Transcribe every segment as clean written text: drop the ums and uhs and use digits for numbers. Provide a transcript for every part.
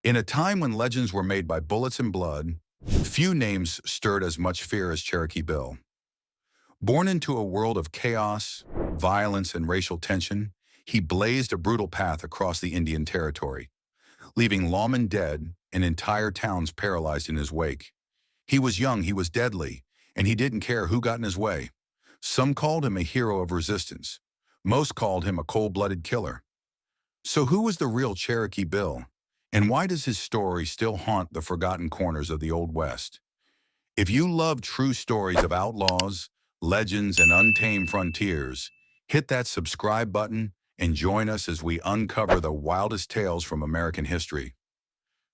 In a time when legends were made by bullets and blood, few names stirred as much fear as Cherokee Bill. Born into a world of chaos, violence, and racial tension, he blazed a brutal path across the Indian Territory, leaving lawmen dead and entire towns paralyzed in his wake. He was young, he was deadly, and he didn't care who got in his way. Some called him a hero of resistance. Most called him a cold-blooded killer. So who was the real Cherokee Bill? And why does his story still haunt the forgotten corners of the Old West? If you love true stories of outlaws, legends, and untamed frontiers, hit that subscribe button and join us as we uncover the wildest tales from American history.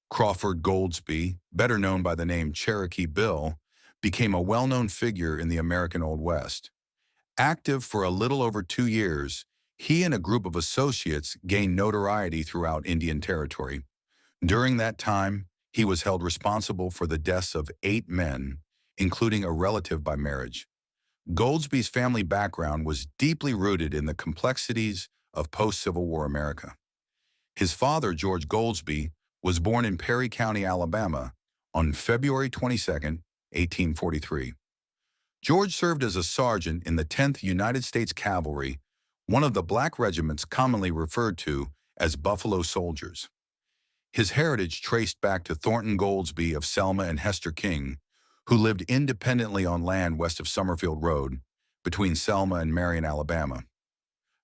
Crawford Goldsby, better known by the name Cherokee Bill, became a well-known figure in the American Old West. Active for a little over 2 years, he and a group of associates gained notoriety throughout Indian Territory. During that time, he was held responsible for the deaths of 8 men, including a relative by marriage. Goldsby's family background was deeply rooted in the complexities of post-Civil War America. His father, George Goldsby, was born in Perry County, Alabama, on February 22, 1843. George served as a sergeant in the 10th United States Cavalry, one of the black regiments commonly referred to as Buffalo Soldiers. His heritage traced back to Thornton Goldsby of Selma and Hester King, who lived independently on land west of Summerfield Road, between Selma and Marion, Alabama.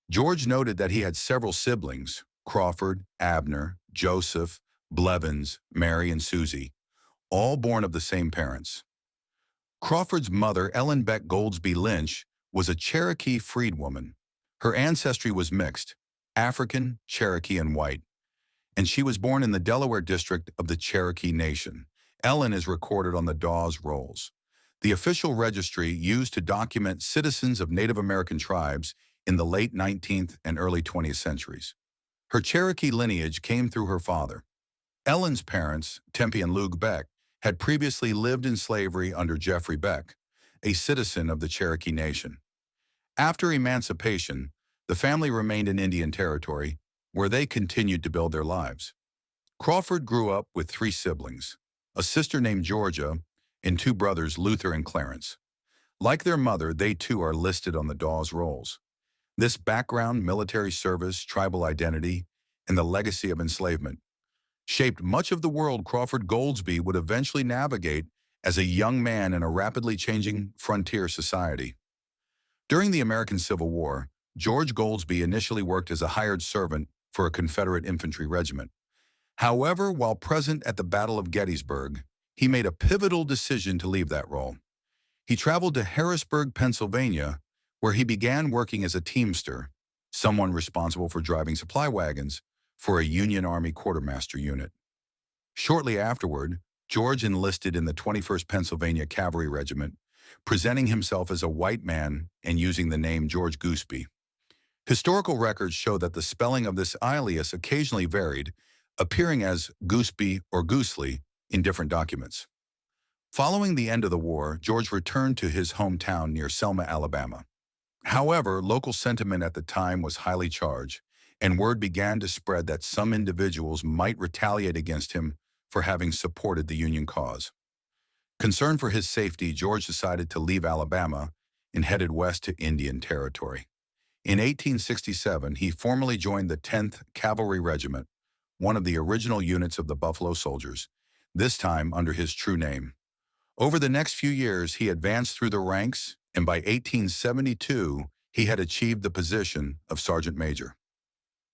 George noted that he had several siblings: Crawford, Abner, Joseph, Blevins, Mary, and Susie, all born of the same parents. Crawford's mother, Ellen Beck Goldsby Lynch, was a Cherokee freedwoman. Her ancestry was mixed, African, Cherokee, and white, and she was born in the Delaware district of the Cherokee Nation. Ellen is recorded on the Dawes Rolls, the official registry used to document citizens of Native American tribes in the late 19th and early 20th centuries. Her Cherokee lineage came through her father. Ellen's parents, Tempe and Luke Beck, had previously lived in slavery under Jeffrey Beck, a citizen of the Cherokee Nation. After emancipation, the family remained in Indian Territory, where they continued to build their lives. Crawford grew up with 3 siblings, a sister named Georgia, and 2 brothers, Luther and Clarence. Like their mother, they too are listed on the Dawes Rolls. This background, military service, tribal identity, and the legacy of enslavement shaped much of the world Crawford Goldsby would eventually navigate as a young man in a rapidly changing frontier society. During the American Civil War, George Goldsby initially worked as a hired servant for a Confederate infantry regiment. However, while present at the Battle of Gettysburg, he made a pivotal decision to leave that role. He traveled to Harrisburg, Pennsylvania, where he began working as a teamster, someone responsible for driving supply wagons for a Union Army quartermaster unit. Shortly afterward, George enlisted in the 21st Pennsylvania Cavalry Regiment, presenting himself as a white man and using the name George Gooseby. Historical records show that the spelling of this alias occasionally varied, appearing as Gooseby or Goosley in different documents. Following the end of the war, George returned to his hometown near Selma, Alabama. However, local sentiment at the time was highly charged, and word began to spread that some individuals might retaliate against him for having supported the Union cause. Concerned for his safety, George decided to leave Alabama and headed west to Indian Territory. In 1867, he formally joined the 10th Cavalry Regiment, one of the original units of the Buffalo Soldiers, this time under his true name. Over the next few years, he advanced through the ranks, and by 1872, he had achieved the position of Sergeant Major.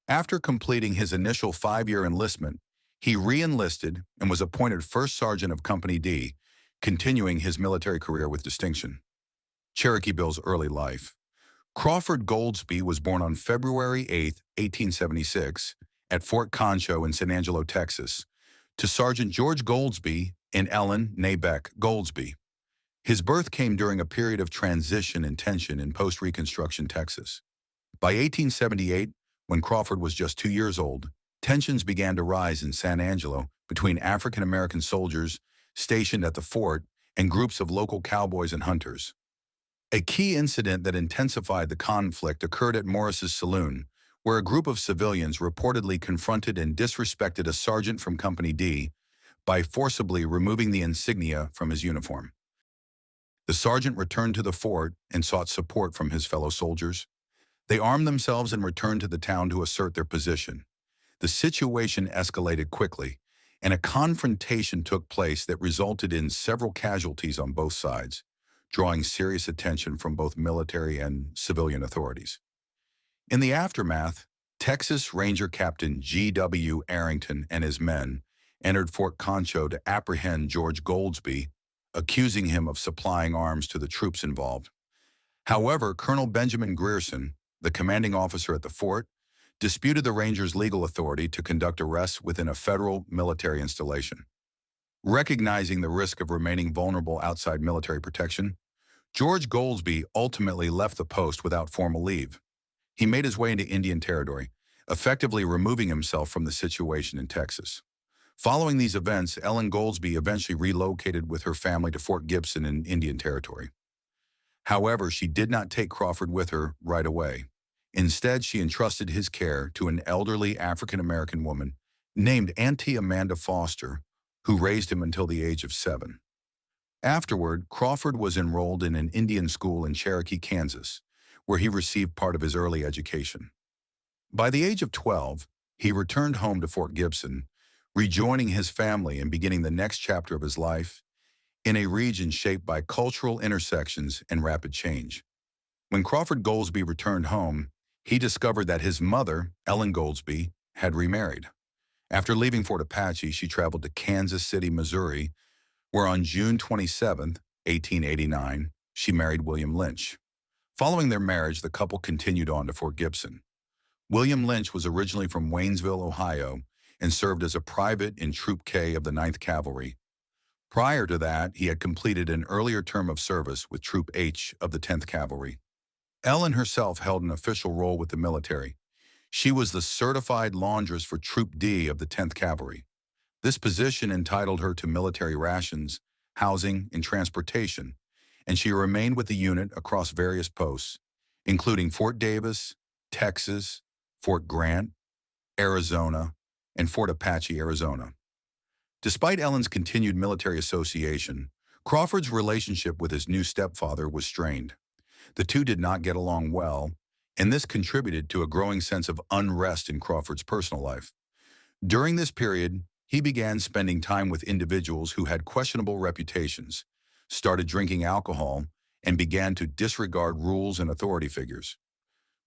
After completing his initial 5-year enlistment, he re-enlisted and was appointed First Sergeant of Company D, continuing his military career with distinction. Cherokee Bill's early life. Crawford Goldsby was born on February 8, 1876, at Fort Concho in San Angelo, Texas, to Sergeant George Goldsby and Ellen Beck Goldsby. His birth came during a period of transition and tension in post-Reconstruction Texas. By 1878, when Crawford was just 2 years old, tensions began to rise in San Angelo between African-American soldiers stationed at the fort and groups of local cowboys and hunters. A key incident that intensified the conflict occurred at Morris's Saloon, where a group of civilians reportedly confronted and disrespected a sergeant from Company D by forcibly removing the insignia from his uniform. The sergeant returned to the fort and sought support from his fellow soldiers. They armed themselves and returned to the town to assert their position. The situation escalated quickly, and a confrontation took place that resulted in several casualties on both sides, drawing serious attention from both military and civilian authorities. In the aftermath, Texas Ranger Captain G.W. Arrington and his men entered Fort Concho to apprehend George Goldsby, accusing him of supplying arms to the troops involved. However, Colonel Benjamin Grierson, the commanding officer at the fort, disputed the Rangers' legal authority to conduct arrests within a federal military installation. Recognizing the risk of remaining vulnerable outside military protection, George Goldsby ultimately left the post without formal leave. He made his way into Indian Territory, effectively removing himself from the situation in Texas. Following these events, Ellen Goldsby eventually relocated with her family to Fort Gibson in Indian Territory. However, she did not take Crawford with her right away. Instead, she entrusted his care to an elderly African-American woman named Auntie Amanda Foster, who raised him until the age of 7. Afterward, Crawford was enrolled in an Indian school in Cherokee, Kansas, where he received part of his early education. By the age of 12, he returned home to Fort Gibson, rejoining his family and beginning the next chapter of his life in a region shaped by cultural intersections and rapid change. When Crawford Goldsby returned home, he discovered that his mother, Ellen Goldsby, had remarried. After leaving Fort Apache, she traveled to Kansas City, Missouri, where on June 27, 1889, she married William Lynch. Following their marriage, the couple continued on to Fort Gibson. William Lynch was originally from Waynesville, Ohio, and served as a private in Troop K of the 9th Cavalry. Prior to that, he had completed an earlier term of service with Troop H of the 10th Cavalry. Ellen herself held an official role with the military. She was the certified laundress for Troop D of the 10th Cavalry. This position entitled her to military rations, housing, and transportation, and she remained with the unit across various posts, including Fort Davis, Texas, Fort Grant, Arizona, and Fort Apache, Arizona. Despite Ellen's continued military association, Crawford's relationship with his new stepfather was strained. The two did not get along well, and this contributed to a growing sense of unrest in Crawford's personal life. During this period, he began spending time with individuals who had questionable reputations, started drinking alcohol, and began to disregard rules and authority figures.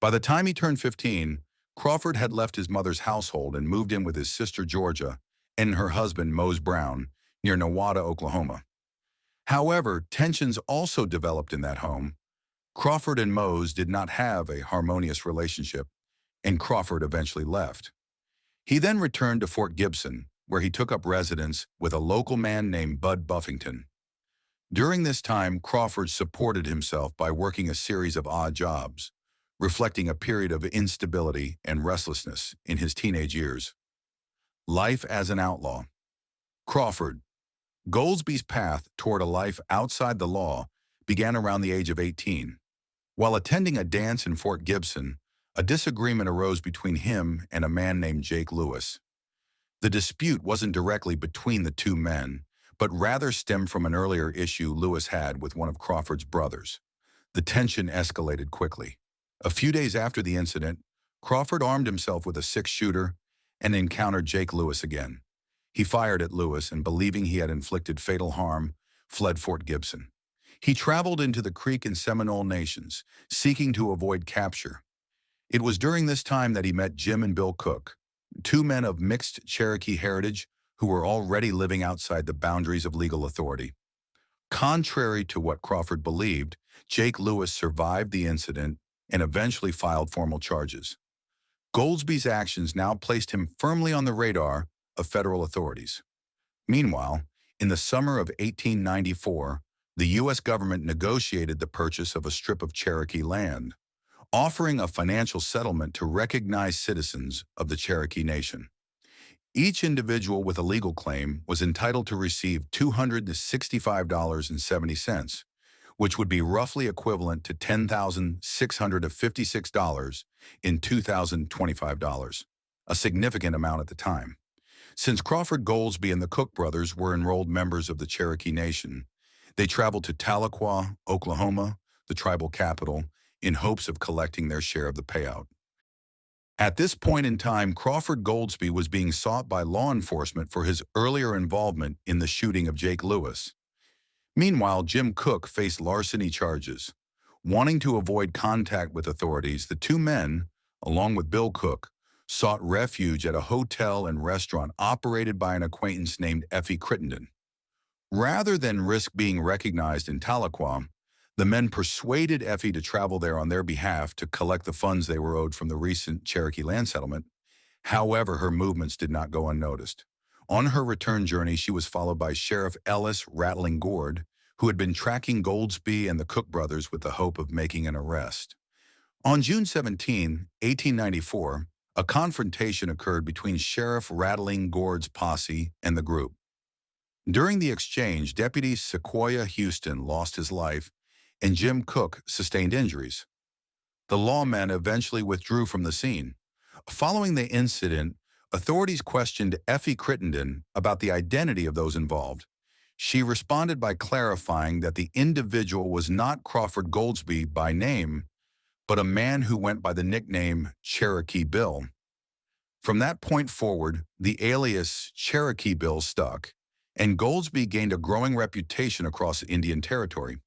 By the time he turned 15, Crawford had left his mother's household and moved in with his sister Georgia and her husband Mose Brown near Nowata, Oklahoma. However, tensions also developed in that home. Crawford and Mose did not have a harmonious relationship, and Crawford eventually left. He then returned to Fort Gibson, where he took up residence with a local man named Bud Buffington. During this time, Crawford supported himself by working a series of odd jobs, reflecting a period of instability and restlessness in his teenage years. Life as an outlaw. Crawford. Goldsby's path toward a life outside the law began around the age of 18. While attending a dance in Fort Gibson, a disagreement arose between him and a man named Jake Lewis. The dispute wasn't directly between the two men, but rather stemmed from an earlier issue Lewis had with one of Crawford's brothers. The tension escalated quickly. A few days after the incident, Crawford armed himself with a 6-shooter and encountered Jake Lewis again. He fired at Lewis and, believing he had inflicted fatal harm, fled Fort Gibson. He traveled into the Creek and Seminole Nations, seeking to avoid capture. It was during this time that he met Jim and Bill Cook, two men of mixed Cherokee heritage who were already living outside the boundaries of legal authority. Contrary to what Crawford believed, Jake Lewis survived the incident and eventually filed formal charges. Goldsby's actions now placed him firmly on the radar of federal authorities. Meanwhile, in the summer of 1894, the U.S. government negotiated the purchase of a strip of Cherokee land, offering a financial settlement to recognize citizens of the Cherokee Nation. Each individual with a legal claim was entitled to receive $265.70, which would be roughly equivalent to $10,656 in 2025 dollars, a significant amount at the time. Since Crawford Goldsby and the Cook brothers were enrolled members of the Cherokee Nation, they traveled to Tahlequah, Oklahoma, the tribal capital, in hopes of collecting their share of the payout. At this point in time, Crawford Goldsby was being sought by law enforcement for his earlier involvement in the shooting of Jake Lewis. Meanwhile, Jim Cook faced larceny charges. Wanting to avoid contact with authorities, the two men, along with Bill Cook, sought refuge at a hotel and restaurant operated by an acquaintance named Effie Crittenden. Rather than risk being recognized in Tahlequah, the men persuaded Effie to travel there on their behalf to collect the funds they were owed from the recent Cherokee land settlement. However, her movements did not go unnoticed. On her return journey, she was followed by Sheriff Ellis Rattling Gord, who had been tracking Goldsby and the Cook brothers with the hope of making an arrest. On June 17, 1894, a confrontation occurred between Sheriff Rattling Gord's posse and the group. During the exchange, Deputy Sequoyah Houston lost his life and Jim Cook sustained injuries. The lawmen eventually withdrew from the scene. Following the incident, authorities questioned Effie Crittenden about the identity of those involved. She responded by clarifying that the individual was not Crawford Goldsby by name, but a man who went by the nickname Cherokee Bill. From that point forward, the alias Cherokee Bill stuck, and Goldsby gained a growing reputation across Indian Territory.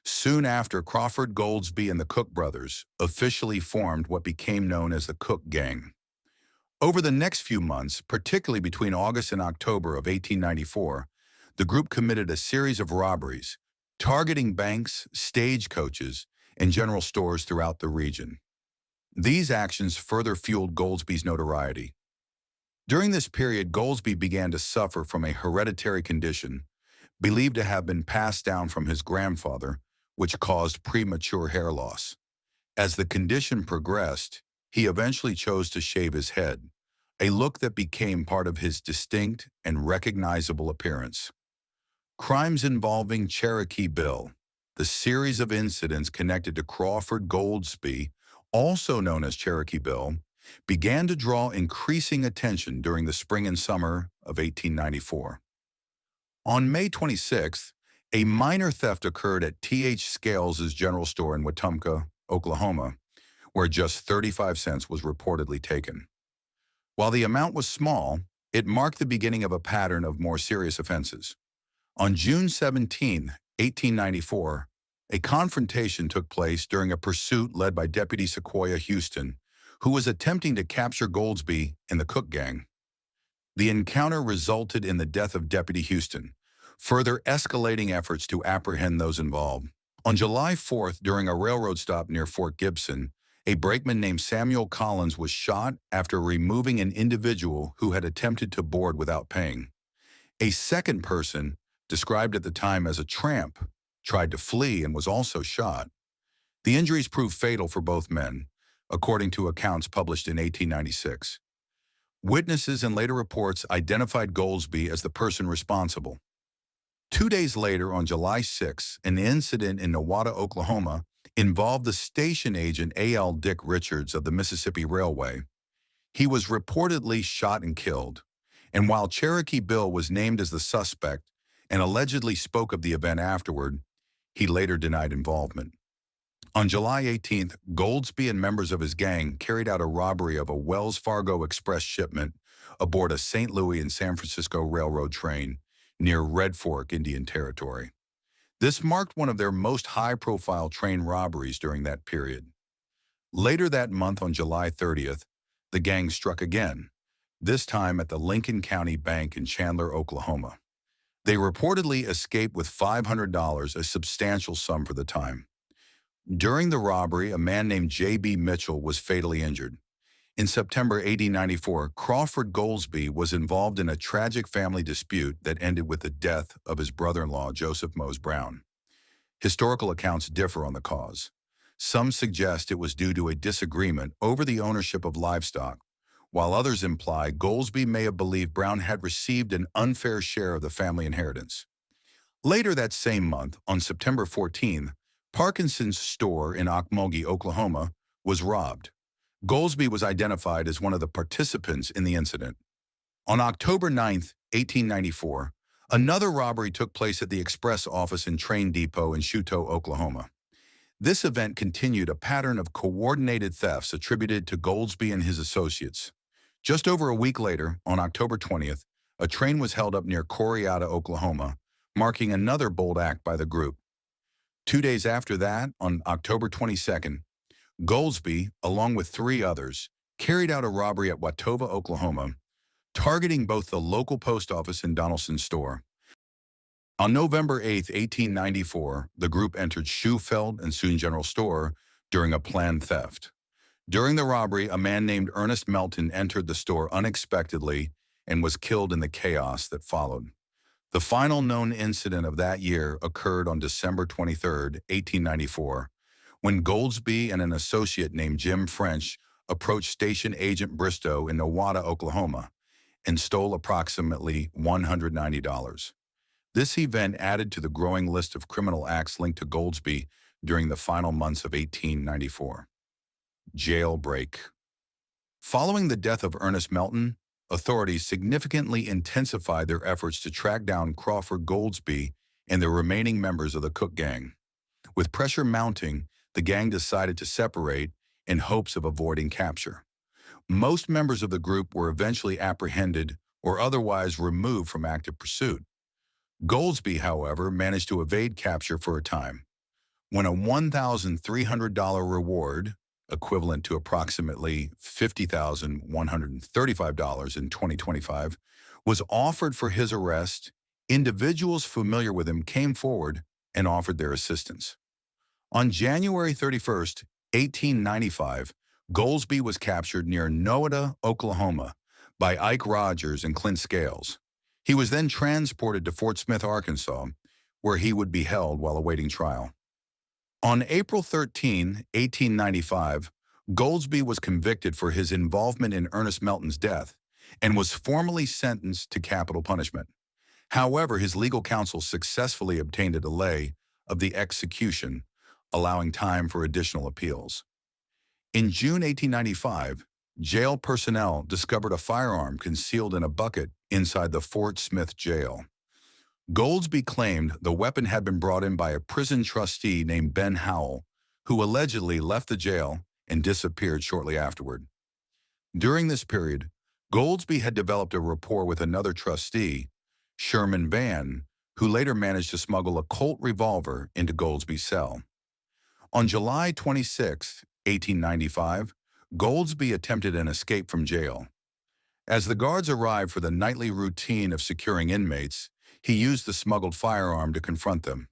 Soon after, Crawford Goldsby and the Cook brothers officially formed what became known as the Cook Gang. Over the next few months, particularly between August and October of 1894, the group committed a series of robberies, targeting banks, stagecoaches, and general stores throughout the region. These actions further fueled Goldsby's notoriety. During this period, Goldsby began to suffer from a hereditary condition, believed to have been passed down from his grandfather, which caused premature hair loss. As the condition progressed, he eventually chose to shave his head, a look that became part of his distinct and recognizable appearance. Crimes involving Cherokee Bill, the series of incidents connected to Crawford Goldsby, also known as Cherokee Bill, began to draw increasing attention during the spring and summer of 1894. On May 26th, a minor theft occurred at T.H. Scales's general store in Wetumpka, Oklahoma, where just 35 cents was reportedly taken. While the amount was small, it marked the beginning of a pattern of more serious offenses. On June 17, 1894, a confrontation took place during a pursuit led by Deputy Sequoyah Houston, who was attempting to capture Goldsby and the Cook Gang. The encounter resulted in the death of Deputy Houston, further escalating efforts to apprehend those involved. On July 4th, during a railroad stop near Fort Gibson, a brakeman named Samuel Collins was shot after removing an individual who had attempted to board without paying. A second person, described at the time as a tramp, tried to flee and was also shot. The injuries proved fatal for both men, according to accounts published in 1896. Witnesses and later reports identified Goldsby as the person responsible. 2 days later, on July 6, an incident in Nowata, Oklahoma, involved the station agent A.L. Dick Richards of the Mississippi Railway. He was reportedly shot and killed, and while Cherokee Bill was named as the suspect and allegedly spoke of the event afterward, he later denied involvement. On July 18th, Goldsby and members of his gang carried out a robbery of a Wells Fargo Express shipment aboard a St. Louis and San Francisco Railroad train near Red Fork, Indian Territory. This marked one of their most high-profile train robberies during that period. Later that month, on July 30th, the gang struck again, this time at the Lincoln County Bank in Chandler, Oklahoma. They reportedly escaped with $500, a substantial sum for the time. During the robbery, a man named J.B. Mitchell was fatally injured. In September 1894, Crawford Goldsby was involved in a tragic family dispute that ended with the death of his brother-in-law, Joseph Mose Brown. Historical accounts differ on the cause. Some suggest it was due to a disagreement over the ownership of livestock, while others imply Goldsby may have believed Brown had received an unfair share of the family inheritance. Later that same month, on September 14th, Parkinson's store in Okmulgee, Oklahoma, was robbed. Goldsby was identified as one of the participants in the incident. On October 9th, 1894, another robbery took place at the express office and train depot in Shuto, Oklahoma. This event continued a pattern of coordinated thefts attributed to Goldsby and his associates. Just over a week later, on October 20th, a train was held up near Coriata, Oklahoma, marking another bold act by the group. 2 days after that, on October 22nd, Goldsby, along with three others, carried out a robbery at Watova, Oklahoma, targeting both the local post office and Donaldson's store. On November 8th, 1894, the group entered Shufeld and Soon General Store during a planned theft. During the robbery, a man named Ernest Melton entered the store unexpectedly and was killed in the chaos that followed. The final known incident of that year occurred on December 23rd, 1894, when Goldsby and an associate named Jim French approached Station Agent Bristow in Nowata, Oklahoma, and stole approximately $190. This event added to the growing list of criminal acts linked to Goldsby during the final months of 1894. Jailbreak. Following the death of Ernest Melton, authorities significantly intensified their efforts to track down Crawford Goldsby and the remaining members of the Cook gang. With pressure mounting, the gang decided to separate in hopes of avoiding capture. Most members of the group were eventually apprehended or otherwise removed from active pursuit. Goldsby, however, managed to evade capture for a time. When a $1,300 reward, equivalent to approximately $50,135 in 2025, was offered for his arrest, individuals familiar with him came forward and offered their assistance. On January 31st, 1895, Goldsby was captured near Nowata, Oklahoma, by Ike Rogers and Clint Scales. He was then transported to Fort Smith, Arkansas, where he would be held while awaiting trial. On April 13, 1895, Goldsby was convicted for his involvement in Ernest Melton's death and was formally sentenced to capital punishment. However, his legal counsel successfully obtained a delay of the execution, allowing time for additional appeals. In June 1895, jail personnel discovered a firearm concealed in a bucket inside the Fort Smith jail. Goldsby claimed the weapon had been brought in by a prison trustee named Ben Howell, who allegedly left the jail and disappeared shortly afterward. During this period, Goldsby had developed a rapport with another trustee, Sherman Van, who later managed to smuggle a Colt revolver into Goldsby's cell. On July 26, 1895, Goldsby attempted an escape from jail. As the guards arrived for the nightly routine of securing inmates, he used the smuggled firearm to confront them.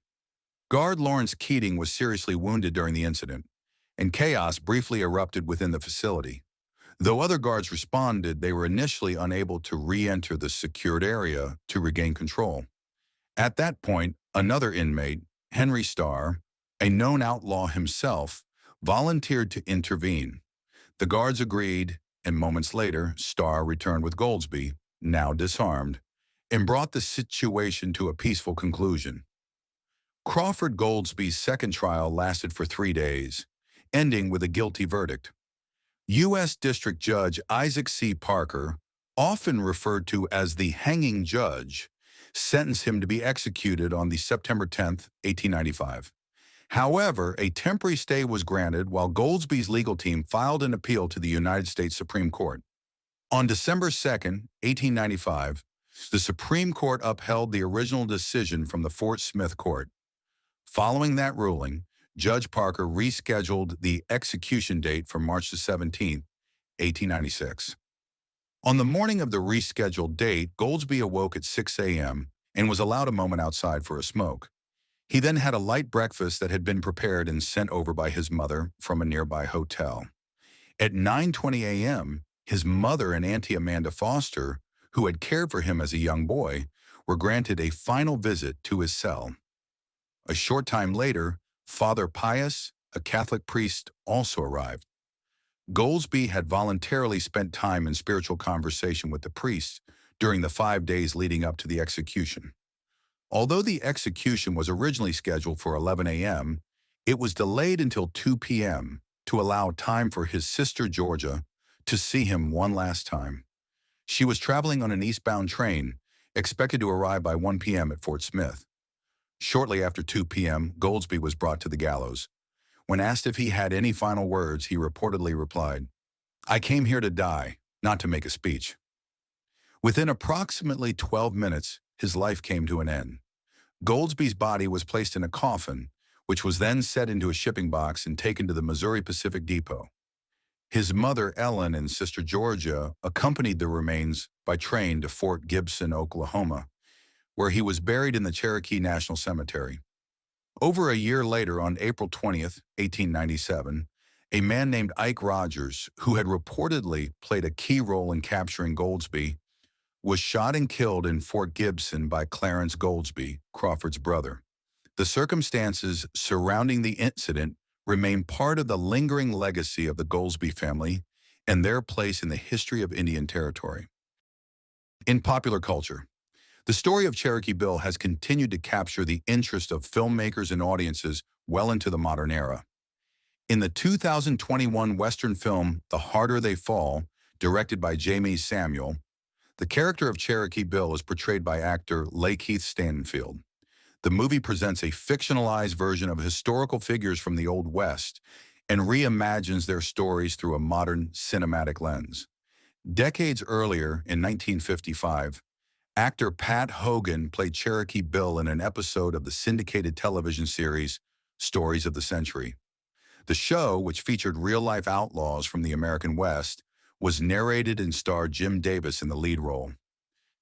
Guard Lawrence Keating was seriously wounded during the incident, and chaos briefly erupted within the facility. Though other guards responded, they were initially unable to re-enter the secured area to regain control. At that point, another inmate, Henry Starr, a known outlaw himself, volunteered to intervene. The guards agreed, and moments later, Starr returned with Goldsby, now disarmed, and brought the situation to a peaceful conclusion. Crawford Goldsby's second trial lasted for 3 days, ending with a guilty verdict. U.S. District Judge Isaac C. Parker, often referred to as the hanging judge, sentenced him to be executed on September 10, 1895. However, a temporary stay was granted while Goldsby's legal team filed an appeal to the United States Supreme Court. On December 2, 1895, the Supreme Court upheld the original decision from the Fort Smith Court. Following that ruling, Judge Parker rescheduled the execution date for March 17, 1896. On the morning of the rescheduled date, Goldsby awoke at 6 a.m. and was allowed a moment outside for a smoke. He then had a light breakfast that had been prepared and sent over by his mother from a nearby hotel. At 9:20 a.m., his mother and Auntie Amanda Foster, who had cared for him as a young boy, were granted a final visit to his cell. A short time later, Father Pius, a Catholic priest, also arrived. Goldsby had voluntarily spent time in spiritual conversation with the priest during the 5 days leading up to the execution. Although the execution was originally scheduled for 11 a.m., it was delayed until 2 p.m. to allow time for his sister Georgia to see him one last time. She was traveling on an eastbound train, expected to arrive by 1 p.m. at Fort Smith. Shortly after 2 p.m., Goldsby was brought to the gallows. When asked if he had any final words, he reportedly replied, "I came here to die, not to make a speech." Within approximately 12 minutes, his life came to an end. Goldsby's body was placed in a coffin, which was then set into a shipping box and taken to the Missouri Pacific Depot. His mother, Ellen, and sister Georgia accompanied the remains by train to Fort Gibson, Oklahoma, where he was buried in the Cherokee National Cemetery. Over a year later, on April 20th, 1897, a man named Ike Rogers, who had reportedly played a key role in capturing Goldsby, was shot and killed in Fort Gibson by Clarence Goldsby, Crawford's brother. The circumstances surrounding the incident remain part of the lingering legacy of the Goldsby family and their place in the history of Indian Territory. In popular culture, the story of Cherokee Bill has continued to capture the interest of filmmakers and audiences well into the modern era. In the 2021 Western film The Harder They Fall, directed by Jamie Samuel, the character of Cherokee Bill is portrayed by actor Lakeith Stanfield. The movie presents a fictionalized version of historical figures from the Old West and reimagines their stories through a modern cinematic lens. Decades earlier, in 1955, actor Pat Hogan played Cherokee Bill in an episode of the syndicated television series Stories of the Century. The show, which featured real-life outlaws from the American West, was narrated and starred Jim Davis in the lead role.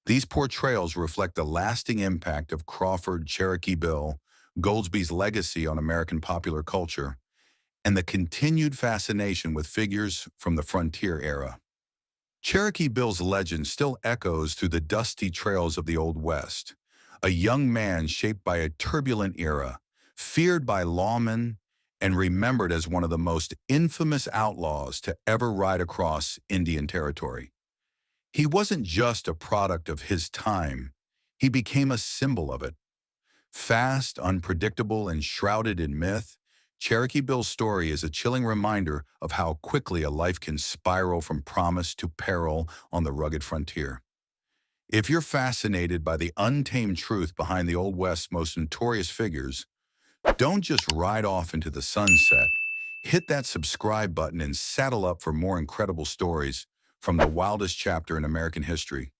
These portrayals reflect the lasting impact of Crawford Cherokee Bill, Goldsby's legacy on American popular culture, and the continued fascination with figures from the frontier era. Cherokee Bill's legend still echoes through the dusty trails of the Old West, a young man shaped by a turbulent era, feared by lawmen, and remembered as one of the most infamous outlaws to ever ride across Indian Territory. He wasn't just a product of his time, he became a symbol of it. Fast, unpredictable, and shrouded in myth, Cherokee Bill's story is a chilling reminder of how quickly a life can spiral from promise to peril on the rugged frontier. If you're fascinated by the untamed truth behind the Old West's most notorious figures, don't just ride off into the sunset. Hit that subscribe button and saddle up for more incredible stories from the wildest chapter in American history.